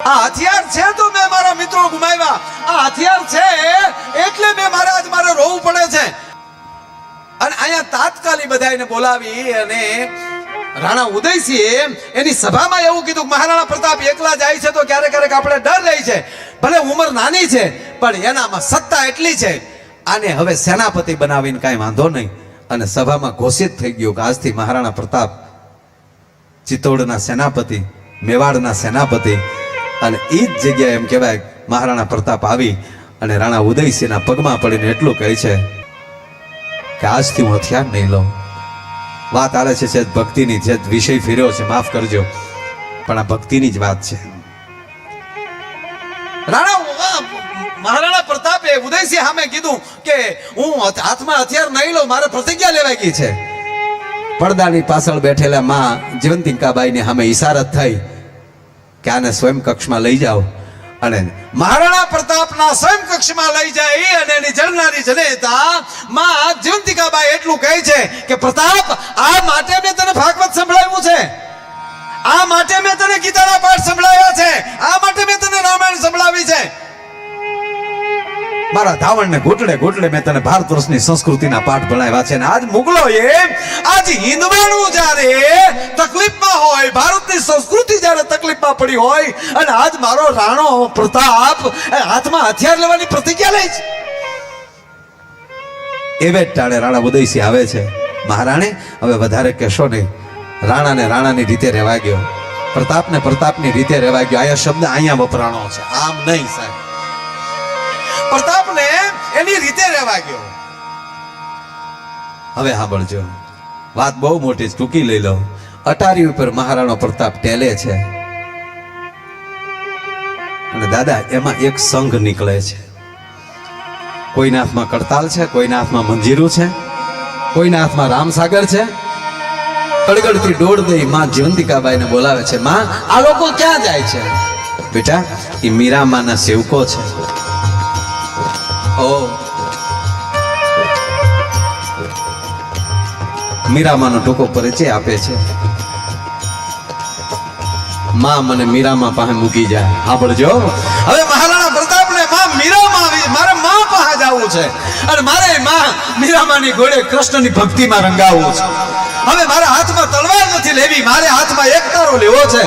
આ હથિયાર છે તો મેં મારા મિત્રો ગુમાવ્યા, આ હથિયાર છે એટલે મેં મારે રોવું પડે છે. અને અહીંયા તાત્કાલિક બધાને બોલાવી અને રાણા ઉદયસિંહ એની સભામાં એવું કીધું કે મહારાણા પ્રતાપ એકલા જાય છે તો ક્યારેક ક્યારેક આપણે ડર રહી છે, ભલે ઉંમર નાની છે પણ એનામાં સત્તા એટલી છે, આને હવે સેનાપતિ બનાવીને કાંઈ વાંધો નહીં. અને સભામાં ઘોષિત થઈ ગયું કે આજથી મહારાણા પ્રતાપ ચિત્તોડના સેનાપતિ, મેવાડના સેનાપતિ. અને એ જ જગ્યાએ એમ કહેવાય મહારાણા પ્રતાપ આવી અને રાણા ઉદયસિંહના પગમાં પડીને એટલું કહે છે કે આજથી હું હથિયાર નહીં લઉં. વાત આવે છે જે ભક્તિની, જે વિષય ફેર્યો છે માફ કરજો પણ આ ભક્તિની જ વાત છે. મહારાણા પ્રતાપે ઉદયસિંહ સામે કીધું કે હું હાથમાં હથિયાર નહીં લઉં, મારે પ્રતિજ્ઞા લેવાઈ ગઈ છે. પડદાની પાછળ બેઠેલા માં જીવંતિકાબાઈની સામે ઈશારત થઈ કે આને સ્વયં કક્ષમાં લઈ જાઓ. અને મહારાણા પ્રતાપના સ્વયં કક્ષમાં લઈ જાય અને એની જળનારી જનેતા માં જીવંતિકાબાઈ એટલું કહે છે કે પ્રતાપ, આ માટે મેં તને ભાગવત સંભળાવ્યું છે, આ માટે મેં તને ગીતાના પાઠ સંભળાવ્યા છે, આ માટે મેં તને રામાયણ સંભળાવી છે. મારા ધાવણને ઘૂંટડે ઘૂંટડે મેં તને ભારત વર્ષની સંસ્કૃતિના પાઠ ભણાવ્યા છે. અને આજ મુગલોએ, આજ હિન્દવાનું જ્યારે તકલીફમાં હોય, ભારતની સંસ્કૃતિ જ્યારે તકલીફમાં પડી હોય અને આજ મારો રાણો પ્રતાપ હાથમાં હથિયાર લેવાની પ્રતિજ્ઞા લે છે. એવે જ ટાળે રાણા ઉદયસિંહ આવે છે. મહારાણી હવે વધારે કહેશો નહીં. રાણાને રાણાની રીતે રહેવા ગયો, પ્રતાપને પ્રતાપની રીતે રહેવા ગયો. આયા શબ્દ અહીંયા વપરાણો છે, આમ નહીં સાહેબ. પ્રતાપને એની રીતે રહેવા ગયો. હવે સાંભળજો, વાત બહુ મોટી, ટૂંકી લઈ લો. અટારી ઉપર મહારાણો પ્રતાપ ટેલે છે અને દાદા એમાં એક સંઘ નીકળે છે. કોઈના હાથમાં કડતાલ છે, કોઈના હાથમાં મંજીરું છે, કોઈના હાથમાં રામસાગર છે. કડગડતી દોડ દઈ માં જીવંતિકાબાઈને બોલાવે છે. માં, આ લોકો ક્યાં જાય છે? બેટા, એ મીરામાના સેવકો છે. મીરામાનો ટૂંકો પરિચય આપે છે. માં મને મીરામા પાસે મૂકી જાય. સાંભળજો, હવે મહારાણા પ્રતાપને માં મીરામા આવી, મારે માં પાસે જવું છે અને મારે માં મીરામાની ઘોડે કૃષ્ણની ભક્તિમાં રંગાવવું છે. હવે મારા હાથમાં તલવાર નથી લેવી, મારે હાથમાં એક તારો લેવો છે.